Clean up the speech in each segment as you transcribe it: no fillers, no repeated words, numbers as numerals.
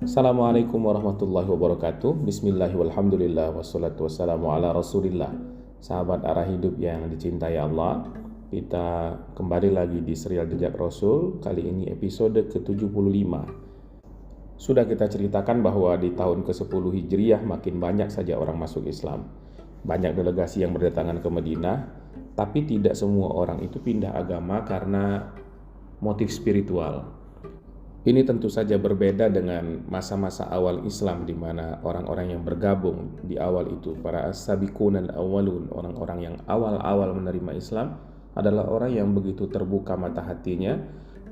Assalamualaikum warahmatullahi wabarakatuh. Bismillahirrahmanirrahim. Walhamdulillah wassalatu wassalamu ala Rasulillah. Sahabat arah hidup yang dicintai Allah, kita kembali lagi di serial Jejak Rasul. Kali ini episode ke-75. Sudah kita ceritakan bahwa di tahun ke-10 Hijriah makin banyak saja orang masuk Islam. Banyak delegasi yang berdatangan ke Madinah, tapi tidak semua orang itu pindah agama karena motif spiritual. Ini tentu saja berbeda dengan masa-masa awal Islam, di mana orang-orang yang bergabung di awal itu, para as-sabiqun al-awwalun, orang-orang yang awal-awal menerima Islam, adalah orang yang begitu terbuka mata hatinya,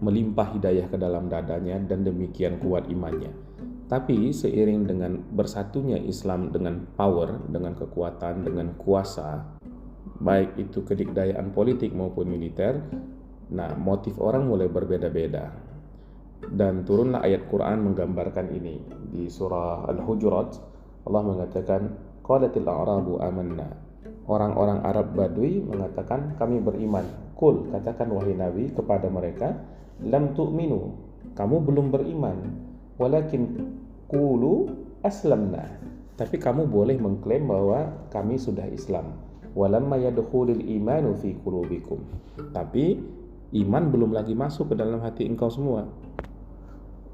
melimpah hidayah ke dalam dadanya, dan demikian kuat imannya. Tapi seiring dengan bersatunya Islam dengan power, dengan kekuatan, dengan kuasa, baik itu kedikdayaan politik maupun militer, motif orang mulai berbeda-beda. Dan turunlah ayat Quran menggambarkan ini. Di surah Al-Hujurat, Allah mengatakan, qalatil a'rabu amanna. Orang-orang Arab Badui mengatakan, kami beriman. Qul, katakan wahai Nabi kepada mereka, lam tu'minu, kamu belum beriman. Walakin qulu aslamna, tapi kamu boleh mengklaim bahwa kami sudah Islam. Walamma yadkhulul imanu fi qulubikum, tapi iman belum lagi masuk ke dalam hati engkau semua.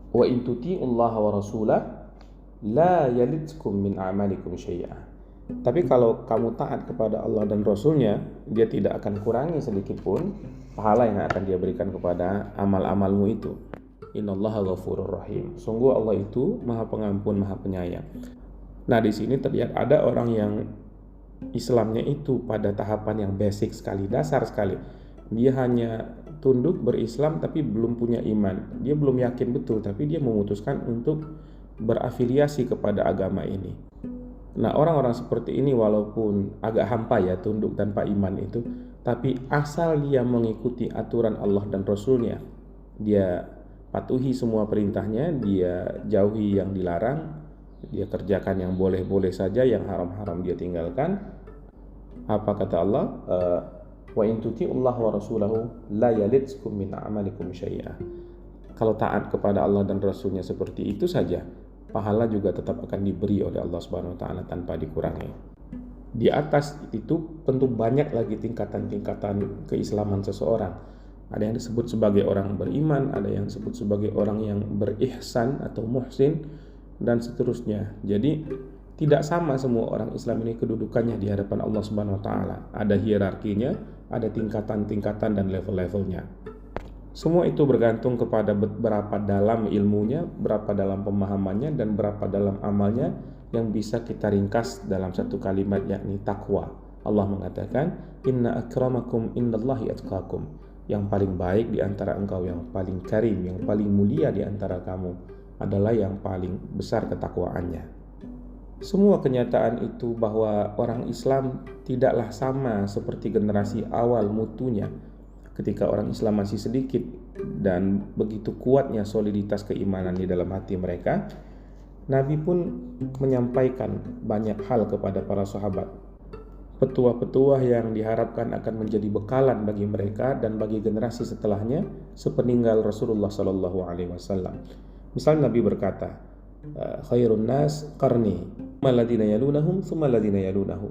Wa in tuti'ullaha wa rasulah la yalitkum min a'malikum syai'a. Tapi kalau kamu taat kepada Allah dan Rasulnya, dia tidak akan kurangi sedikit pun pahala yang akan dia berikan kepada amal-amalmu itu. Innallaha ghafurur rahim. Sungguh Allah itu Maha Pengampun, Maha Penyayang. Nah, di sini terlihat ada orang yang Islamnya itu pada tahapan yang basic sekali, dasar sekali. Dia hanya tunduk berislam tapi belum punya iman. Dia belum yakin betul, tapi dia memutuskan untuk berafiliasi kepada agama ini. Nah, orang-orang seperti ini walaupun agak hampa ya, tunduk tanpa iman itu, tapi asal dia mengikuti aturan Allah dan Rasulnya, dia patuhi semua perintahnya, dia jauhi yang dilarang, dia kerjakan yang boleh-boleh saja, yang haram-haram dia tinggalkan. Apa kata Allah? Wa in tuti'ullaha wa rasulahu la yalitkum min a'malikum syai'a. Kalau taat kepada Allah dan Rasulnya seperti itu saja, pahala juga tetap akan diberi oleh Allah Subhanahu wa taala tanpa dikurangi. Di atas itu tentu banyak lagi tingkatan-tingkatan keislaman seseorang. Ada yang disebut sebagai orang beriman, ada yang disebut sebagai orang yang berihsan atau muhsin, dan seterusnya. Jadi tidak sama semua orang Islam ini kedudukannya di hadapan Allah Subhanahu wa taala. Ada hierarkinya, ada tingkatan-tingkatan dan level-levelnya. Semua itu bergantung kepada berapa dalam ilmunya, berapa dalam pemahamannya, dan berapa dalam amalnya, yang bisa kita ringkas dalam satu kalimat, yakni takwa. Allah mengatakan, inna akramakum indallahi atqakum. Yang paling baik di antara engkau, yang paling karim, yang paling mulia di antara kamu adalah yang paling besar ketakwaannya. Semua kenyataan itu bahwa orang Islam tidaklah sama seperti generasi awal mutunya, ketika orang Islam masih sedikit dan begitu kuatnya soliditas keimanan di dalam hati mereka. Nabi pun menyampaikan banyak hal kepada para sahabat, petuah-petuah yang diharapkan akan menjadi bekalan bagi mereka dan bagi generasi setelahnya sepeninggal Rasulullah SAW. Misal Nabi berkata, khairun nas qarni, maladina yalunahum, thumma ladina yalunahum.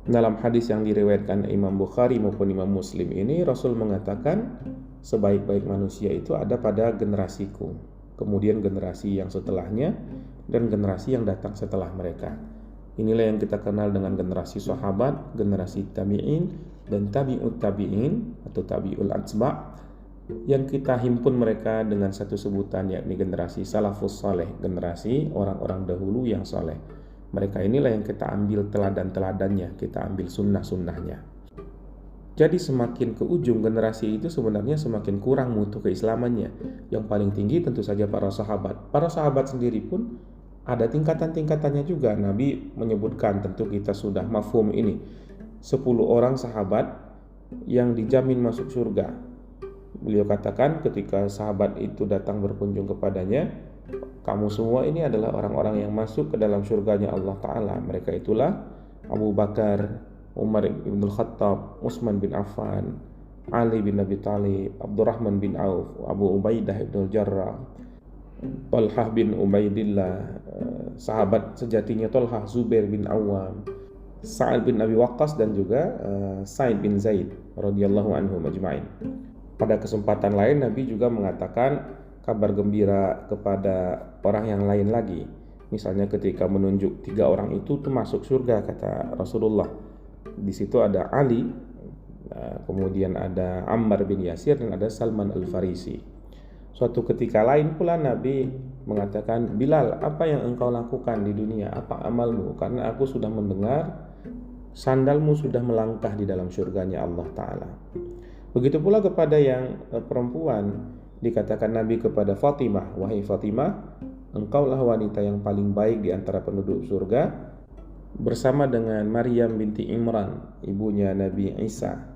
Dalam hadis yang diriwayatkan Imam Bukhari maupun Imam Muslim ini, Rasul mengatakan sebaik-baik manusia itu ada pada generasiku, kemudian generasi yang setelahnya, dan generasi yang datang setelah mereka. Inilah yang kita kenal dengan generasi sahabat, generasi tabi'in, dan tabi'ut tabi'in atau tabi'ul atsba', yang kita himpun mereka dengan satu sebutan, yakni generasi salafus saleh, generasi orang-orang dahulu yang saleh. Mereka inilah yang kita ambil teladan-teladannya, kita ambil sunnah-sunnahnya. Jadi semakin ke ujung generasi itu sebenarnya semakin kurang mutu keislamannya. Yang paling tinggi tentu saja para sahabat. Para sahabat sendiri pun ada tingkatan-tingkatannya juga. Nabi menyebutkan, tentu kita sudah mafhum ini, 10 orang sahabat yang dijamin masuk surga. Beliau katakan ketika sahabat itu datang berkunjung kepadanya, kamu semua ini adalah orang-orang yang masuk ke dalam surganya Allah Ta'ala. Mereka itulah Abu Bakar, Umar ibn Khattab, Utsman bin Affan, Ali bin Abi Thalib, Abdurrahman bin Auf, Abu Ubaidah ibn Jarrah, Talhah bin Ubaidillah, sahabat sejatinya Talhah, Zubair bin Awam, Sa'ad bin Abi Waqqas, dan juga Sa'id bin Zaid radhiyallahu anhu majma'in. Pada kesempatan lain Nabi juga mengatakan kabar gembira kepada orang yang lain lagi. Misalnya ketika menunjuk 3 orang itu masuk surga, kata Rasulullah. Di situ ada Ali, kemudian ada Ammar bin Yasir, dan ada Salman Al-Farisi. Suatu ketika lain pula Nabi mengatakan, Bilal, apa yang engkau lakukan di dunia? Apa amalmu? Karena aku sudah mendengar sandalmu sudah melangkah di dalam surganya Allah Ta'ala. Begitu pula kepada yang perempuan, dikatakan Nabi kepada Fatimah, wahai Fatimah, engkaulah wanita yang paling baik di antara penduduk surga, bersama dengan Maryam binti Imran, ibunya Nabi Isa.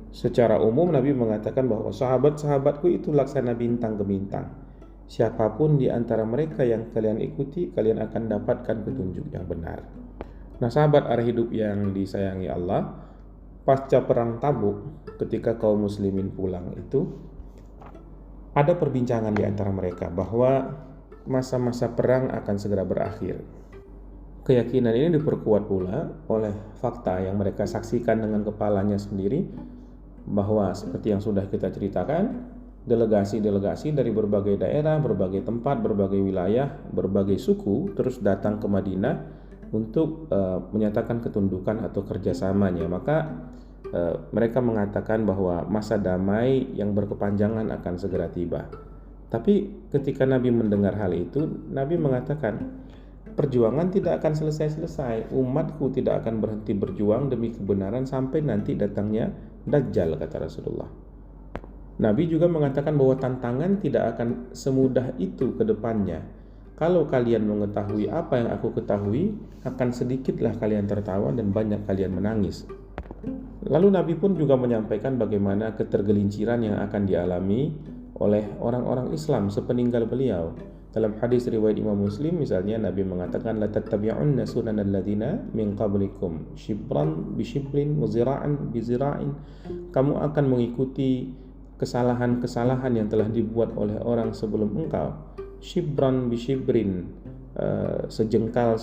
Secara umum Nabi mengatakan bahwa sahabat-sahabatku itu laksana bintang ke bintang. Siapapun di antara mereka yang kalian ikuti, kalian akan dapatkan petunjuk yang benar. Nah, sahabat arah hidup yang disayangi Allah, pasca perang Tabuk, ketika kaum muslimin pulang itu, ada perbincangan di antara mereka bahwa masa-masa perang akan segera berakhir. Keyakinan ini diperkuat pula oleh fakta yang mereka saksikan dengan kepalanya sendiri, bahwa seperti yang sudah kita ceritakan, delegasi-delegasi dari berbagai daerah, berbagai tempat, berbagai wilayah, berbagai suku terus datang ke Madinah untuk menyatakan ketundukan atau kerjasamanya. Maka mereka mengatakan bahwa masa damai yang berkepanjangan akan segera tiba. Tapi ketika Nabi mendengar hal itu, Nabi mengatakan, perjuangan tidak akan selesai-selesai. Umatku tidak akan berhenti berjuang demi kebenaran sampai nanti datangnya Dajjal, kata Rasulullah. Nabi juga mengatakan bahwa tantangan tidak akan semudah itu ke depannya. Kalau kalian mengetahui apa yang aku ketahui, akan sedikitlah kalian tertawa dan banyak kalian menangis. Lalu Nabi pun juga menyampaikan bagaimana ketergelinciran yang akan dialami oleh orang-orang Islam sepeninggal beliau. Dalam hadis riwayat Imam Muslim misalnya, Nabi mengatakan, la tattabi'unna sunanal ladzina min qablikum shibran bi shibrin wa zira'an bi zira'in. Kamu akan mengikuti kesalahan-kesalahan yang telah dibuat oleh orang sebelum engkau. Shibran bi shibrin, sejengkal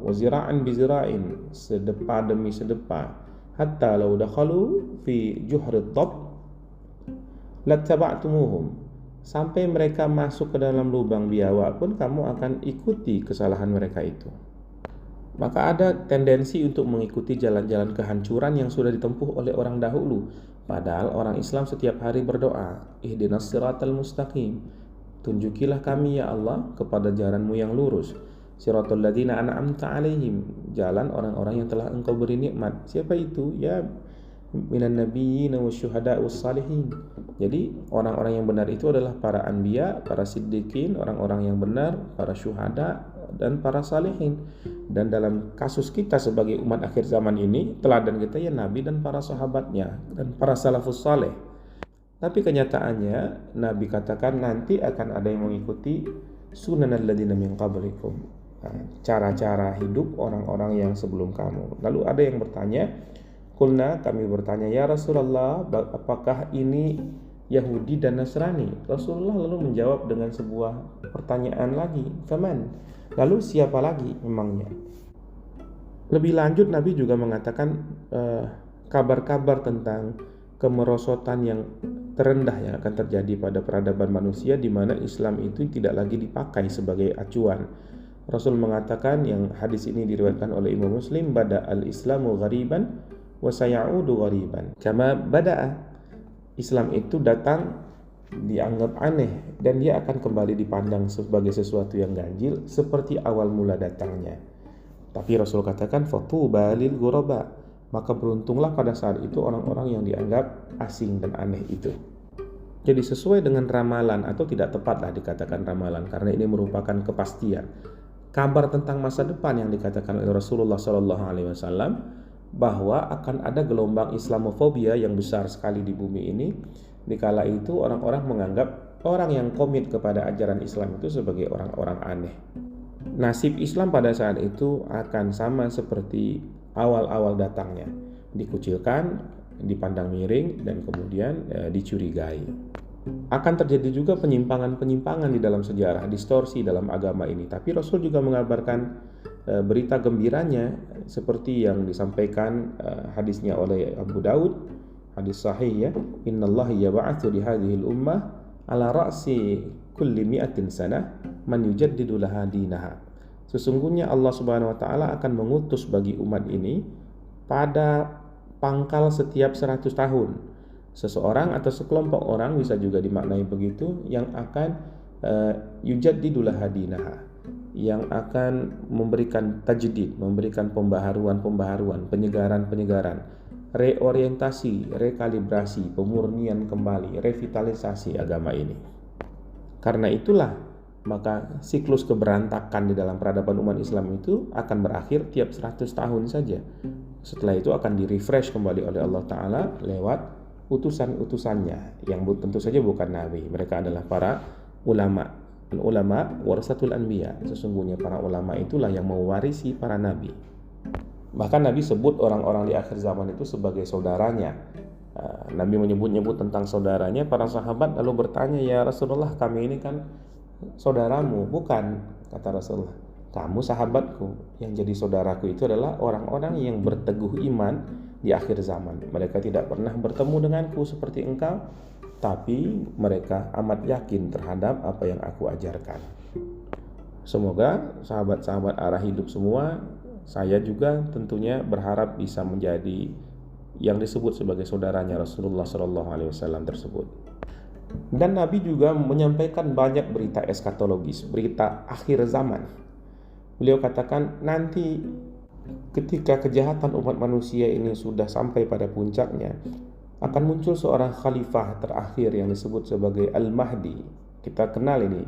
wa zira'an bi zira'in, sedepa demi sedepa. Hatta law dakhalu fi juhrid dhab lattaba'tumuhum. Sampai mereka masuk ke dalam lubang biawak pun kamu akan ikuti kesalahan mereka itu. Maka ada tendensi untuk mengikuti jalan-jalan kehancuran yang sudah ditempuh oleh orang dahulu. Padahal orang Islam setiap hari berdoa, ihdinas siratal mustaqim, tunjukilah kami ya Allah kepada jalanmu yang lurus. Siratal ladzina an'amta alaihim, jalan orang-orang yang telah engkau beri nikmat. Siapa itu? Ya, minan nabiyyin wasyuhada wassalihin. Jadi orang-orang yang benar itu adalah para anbiya, para siddiqin, orang-orang yang benar, para syuhada, dan para salihin. Dan dalam kasus kita sebagai umat akhir zaman ini, teladan kita ya Nabi dan para sahabatnya dan para salafus saleh. Tapi kenyataannya Nabi katakan nanti akan ada yang mengikuti sunanal ladzina min qablikum, cara-cara hidup orang-orang yang sebelum kamu. Lalu ada yang bertanya, Kulna, kami bertanya, ya Rasulullah, apakah ini Yahudi dan Nasrani? Rasulullah lalu menjawab dengan sebuah pertanyaan lagi, faman? Lalu siapa lagi memangnya? Lebih lanjut Nabi juga mengatakan kabar-kabar tentang kemerosotan yang terendah yang akan terjadi pada peradaban manusia, di mana Islam itu tidak lagi dipakai sebagai acuan. Rasul mengatakan, yang hadis ini diriwayatkan oleh Imam Muslim, bada al-Islamu ghariban wa sayaudu ghariban kama bada'a. Islam itu datang dianggap aneh dan dia akan kembali dipandang sebagai sesuatu yang ganjil seperti awal mula datangnya. Tapi Rasul katakan fatuba lil ghuraba, maka beruntunglah pada saat itu orang-orang yang dianggap asing dan aneh itu. Jadi sesuai dengan ramalan, atau tidak tepatlah dikatakan ramalan karena ini merupakan kepastian, kabar tentang masa depan yang dikatakan oleh Rasulullah SAW, bahwa akan ada gelombang Islamofobia yang besar sekali di bumi ini. Dikala itu orang-orang menganggap orang yang komit kepada ajaran Islam itu sebagai orang-orang aneh. Nasib Islam pada saat itu akan sama seperti awal-awal datangnya, dikucilkan, dipandang miring, dan kemudian dicurigai. akan terjadi juga penyimpangan-penyimpangan di dalam sejarah, distorsi dalam agama ini. Tapi Rasul juga mengabarkan berita gembiranya seperti yang disampaikan hadisnya oleh Abu Daud, hadis sahih ya, innallaha yab'atsu li hadhil ummah ala ra'si kulli mi'atin sanah man yujaddidu laha dinaha. Sesungguhnya Allah Subhanahu wa taala akan mengutus bagi umat ini pada pangkal setiap 100 tahun seseorang atau sekelompok orang, bisa juga dimaknai begitu, yang akan yujaddidu laha dinaha, yang akan memberikan tajdid, memberikan pembaharuan, penyegaran, reorientasi, rekalibrasi, pemurnian kembali, revitalisasi agama ini. Karena itulah maka siklus keberantakan di dalam peradaban umat Islam itu akan berakhir tiap 100 tahun saja. Setelah itu akan di-refresh kembali oleh Allah Ta'ala lewat utusan-utusannya, yang tentu saja bukan nabi. Mereka adalah para ulama. Ulama warasatul anbiya. Sesungguhnya para ulama itulah yang mewarisi para nabi. Bahkan Nabi sebut orang-orang di akhir zaman itu sebagai saudaranya. Nabi menyebut tentang saudaranya. Para sahabat lalu bertanya, ya Rasulullah, kami ini kan saudaramu. Bukan, kata Rasulullah, kamu sahabatku. Yang jadi saudaraku itu adalah orang-orang yang berteguh iman di akhir zaman. Mereka tidak pernah bertemu denganku seperti engkau, tapi mereka amat yakin terhadap apa yang aku ajarkan. Semoga sahabat-sahabat arah hidup semua, saya juga tentunya berharap bisa menjadi yang disebut sebagai saudaranya Rasulullah SAW tersebut. Dan Nabi juga menyampaikan banyak berita eskatologis, berita akhir zaman. Beliau katakan nanti ketika kejahatan umat manusia ini sudah sampai pada puncaknya, akan muncul seorang khalifah terakhir yang disebut sebagai Al-Mahdi. Kita kenal ini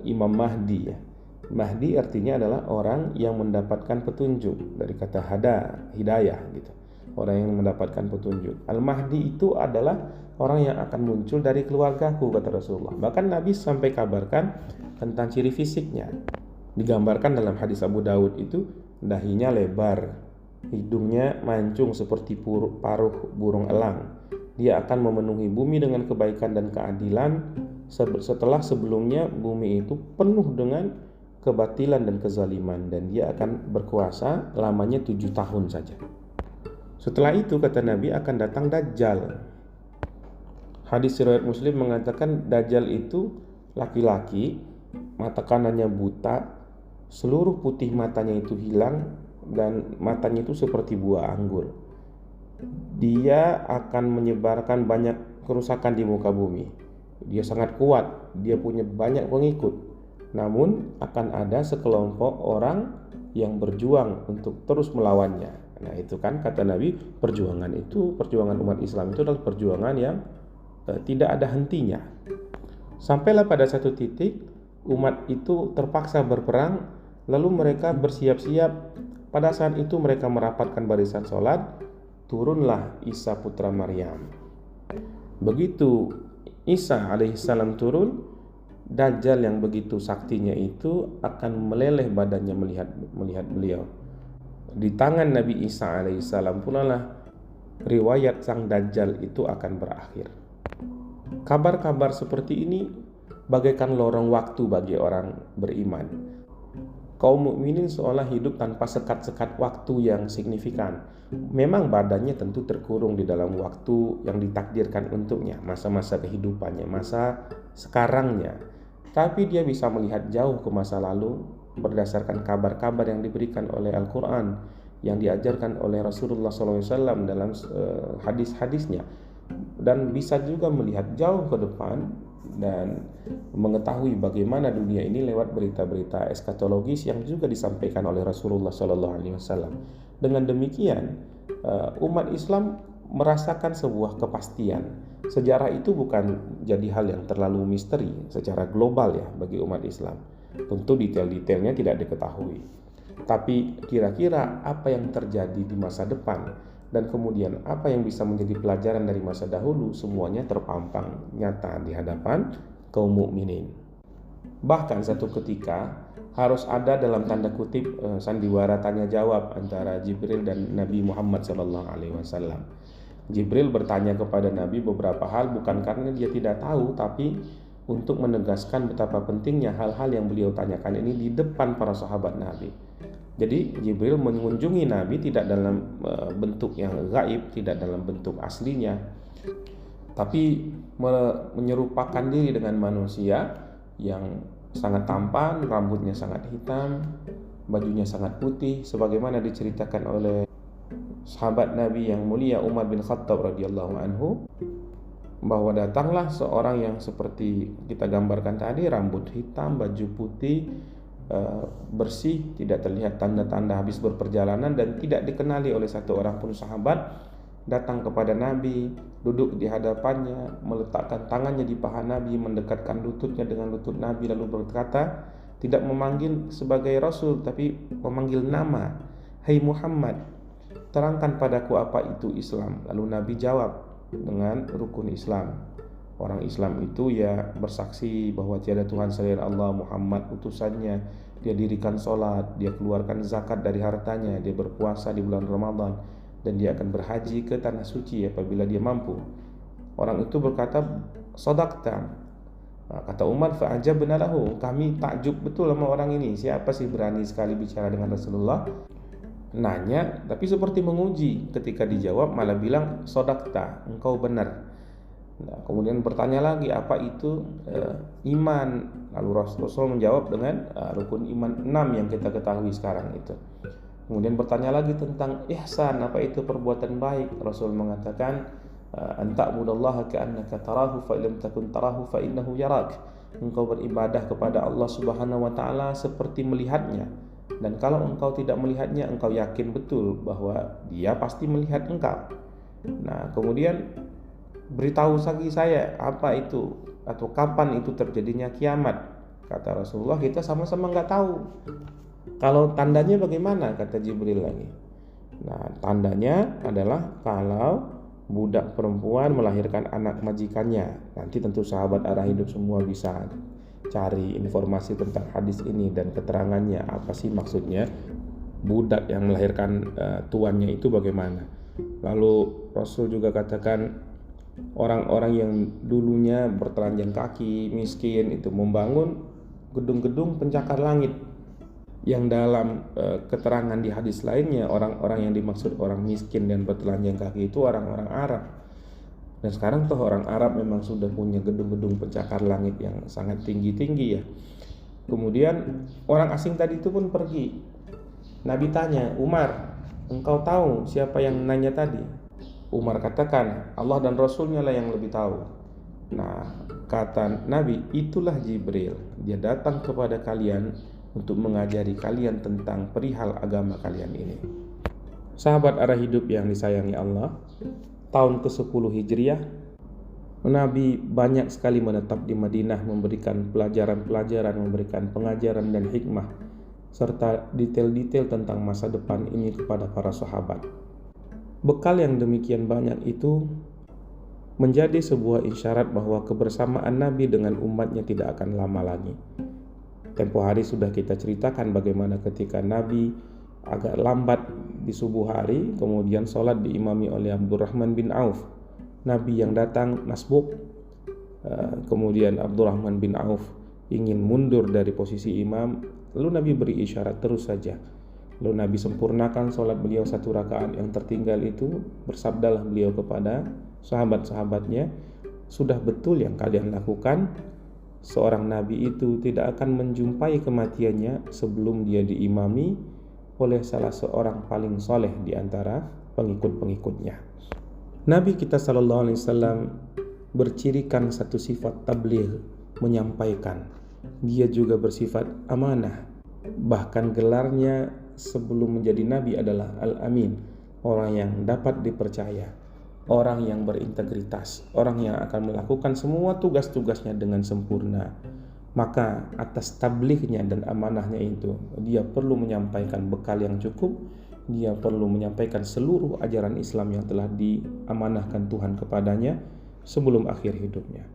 Imam Mahdi ya. Mahdi artinya adalah orang yang mendapatkan petunjuk, dari kata hidayah gitu. Orang yang mendapatkan petunjuk. Al-Mahdi itu adalah orang yang akan muncul dari keluargaku, kata Rasulullah. Bahkan Nabi sampai kabarkan tentang ciri fisiknya. Digambarkan dalam hadis Abu Daud itu, dahinya lebar, hidungnya mancung seperti paruh burung elang. Dia akan memenuhi bumi dengan kebaikan dan keadilan setelah sebelumnya bumi itu penuh dengan kebatilan dan kezaliman, dan dia akan berkuasa lamanya 7 tahun saja. Setelah itu, kata Nabi, akan datang Dajjal. Hadis riwayat Muslim mengatakan Dajjal itu laki-laki, mata kanannya buta, seluruh putih matanya itu hilang, dan matanya itu seperti buah anggur. Dia akan menyebarkan banyak kerusakan di muka bumi. Dia sangat kuat, dia punya banyak pengikut. Namun akan ada sekelompok orang yang berjuang untuk terus melawannya. Nah itu kan kata Nabi, perjuangan umat Islam itu adalah perjuangan yang tidak ada hentinya. Sampailah pada satu titik umat itu terpaksa berperang, lalu mereka bersiap-siap. Pada saat itu mereka merapatkan barisan sholat, turunlah Isa putra Maryam. Begitu Isa alaihissalam turun, Dajjal yang begitu saktinya itu akan meleleh badannya melihat beliau. Di tangan Nabi Isa alaihissalam pula lah riwayat sang Dajjal itu akan berakhir. Kabar-kabar seperti ini bagaikan lorong waktu bagi orang beriman. Kaum mukminin seolah hidup tanpa sekat-sekat waktu yang signifikan. Memang badannya tentu terkurung di dalam waktu yang ditakdirkan untuknya, masa-masa kehidupannya, masa sekarangnya. Tapi dia bisa melihat jauh ke masa lalu berdasarkan kabar-kabar yang diberikan oleh Al-Quran, yang diajarkan oleh Rasulullah SAW dalam hadis-hadisnya. Dan bisa juga melihat jauh ke depan dan mengetahui bagaimana dunia ini lewat berita-berita eskatologis yang juga disampaikan oleh Rasulullah SAW. Dengan demikian, umat Islam merasakan sebuah kepastian. Sejarah itu bukan jadi hal yang terlalu misteri secara global ya bagi umat Islam. Tentu detail-detailnya tidak diketahui. Tapi kira-kira apa yang terjadi di masa depan dan kemudian apa yang bisa menjadi pelajaran dari masa dahulu, semuanya terpampang nyata di hadapan kaum mukminin. Bahkan satu ketika harus ada dalam tanda kutip sandiwara tanya jawab antara Jibril dan Nabi Muhammad SAW. Jibril bertanya kepada Nabi beberapa hal bukan karena dia tidak tahu, tapi untuk menegaskan betapa pentingnya hal-hal yang beliau tanyakan ini di depan para sahabat Nabi. Jadi Jibril mengunjungi Nabi tidak dalam bentuk yang gaib, tidak dalam bentuk aslinya, tapi menyerupakan diri dengan manusia yang sangat tampan, rambutnya sangat hitam, bajunya sangat putih, sebagaimana diceritakan oleh sahabat Nabi yang mulia Umar bin Khattab radhiyallahu anhu, bahwa datanglah seorang yang seperti kita gambarkan tadi, rambut hitam, baju putih, bersih, tidak terlihat tanda-tanda habis berperjalanan dan tidak dikenali oleh satu orang pun sahabat, datang kepada Nabi, duduk di hadapannya, meletakkan tangannya di paha Nabi, mendekatkan lututnya dengan lutut Nabi, lalu berkata, tidak memanggil sebagai Rasul tapi memanggil nama, "Hai Muhammad, terangkan padaku apa itu Islam." Lalu Nabi jawab dengan rukun Islam. Orang Islam itu ya bersaksi bahwa tiada Tuhan selain Allah, Muhammad utusannya, dia dirikan sholat, dia keluarkan zakat dari hartanya, dia berpuasa di bulan Ramadan, dan dia akan berhaji ke tanah suci apabila dia mampu. Orang itu berkata, "Shadaqta." Kata Umar, "Fa'ajabna lahu." Kami takjub betul sama orang ini. Siapa sih berani sekali bicara dengan Rasulullah? Nanya, tapi seperti menguji. Ketika dijawab malah bilang, "Shadaqta, engkau benar." Nah, kemudian bertanya lagi, apa itu iman? Lalu Rasul menjawab dengan rukun iman 6 yang kita ketahui sekarang itu. Kemudian bertanya lagi tentang ihsan, apa itu perbuatan baik? Rasul mengatakan, "Anta'budallaha ka'annaka tarahu fa illam takun tarahu fa innahu yarak." Engkau beribadah kepada Allah Subhanahu wa taala seperti melihatnya, dan kalau engkau tidak melihatnya, engkau yakin betul bahwa dia pasti melihat engkau. Nah, kemudian beritahu lagi saya apa itu atau kapan itu terjadinya kiamat. Kata Rasulullah, kita sama-sama nggak tahu. Kalau tandanya bagaimana? Kata Jibril lagi. Nah, tandanya adalah kalau budak perempuan melahirkan anak majikannya. Nanti tentu sahabat arah hidup semua bisa cari informasi tentang hadis ini dan keterangannya, apa sih maksudnya budak yang melahirkan tuannya itu bagaimana. Lalu Rasul juga katakan, orang-orang yang dulunya bertelanjang kaki, miskin, itu membangun gedung-gedung pencakar langit. Yang dalam keterangan di hadis lainnya, orang-orang yang dimaksud orang miskin dan bertelanjang kaki itu orang-orang Arab. Dan sekarang toh orang Arab memang sudah punya gedung-gedung pencakar langit yang sangat tinggi-tinggi ya. Kemudian orang asing tadi itu pun pergi. Nabi tanya, "Umar, engkau tahu siapa yang nanya tadi?" Umar katakan, "Allah dan Rasulnya lah yang lebih tahu." Nah, kata Nabi, "Itulah Jibril. Dia datang kepada kalian untuk mengajari kalian tentang perihal agama kalian ini." Sahabat arah hidup yang disayangi Allah, tahun ke-10 Hijriah, Nabi banyak sekali menetap di Madinah, memberikan pelajaran-pelajaran, memberikan pengajaran dan hikmah, serta detail-detail tentang masa depan ini kepada para sahabat. Bekal yang demikian banyak itu menjadi sebuah isyarat bahwa kebersamaan Nabi dengan umatnya tidak akan lama lagi. Tempo hari sudah kita ceritakan bagaimana ketika Nabi agak lambat di subuh hari, kemudian sholat diimami oleh Abdurrahman bin Auf. Nabi yang datang masbuk, kemudian Abdurrahman bin Auf ingin mundur dari posisi imam, lalu Nabi beri isyarat terus saja. Lalu Nabi sempurnakan sholat beliau 1 rakaat yang tertinggal itu. Bersabdalah beliau kepada sahabat-sahabatnya, "Sudah betul yang kalian lakukan. Seorang Nabi itu tidak akan menjumpai kematiannya sebelum dia diimami oleh salah seorang paling soleh di antara pengikut-pengikutnya." Nabi kita SAW bercirikan satu sifat tabligh, menyampaikan. Dia juga bersifat amanah. Bahkan gelarnya sebelum menjadi Nabi adalah Al-Amin, orang yang dapat dipercaya, orang yang berintegritas, orang yang akan melakukan semua tugas-tugasnya dengan sempurna. Maka atas tablighnya dan amanahnya itu, dia perlu menyampaikan bekal yang cukup, dia perlu menyampaikan seluruh ajaran Islam yang telah diamanahkan Tuhan kepadanya sebelum akhir hidupnya.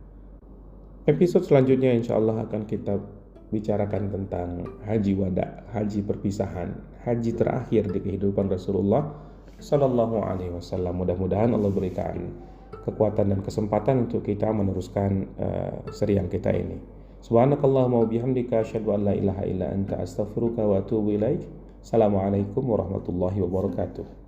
Episode selanjutnya insya Allah akan kita bicarakan tentang haji wada, haji perpisahan, haji terakhir di kehidupan Rasulullah Sallallahu Alaihi Wasallam. Mudah-mudahan Allah berikan kekuatan dan kesempatan untuk kita meneruskan serial kita ini. Subhanakallahumma wa bihamdika asyhadu an la ilaha illa anta astaghfiruka wa atubu ilaik. Assalamualaikum warahmatullahi wabarakatuh.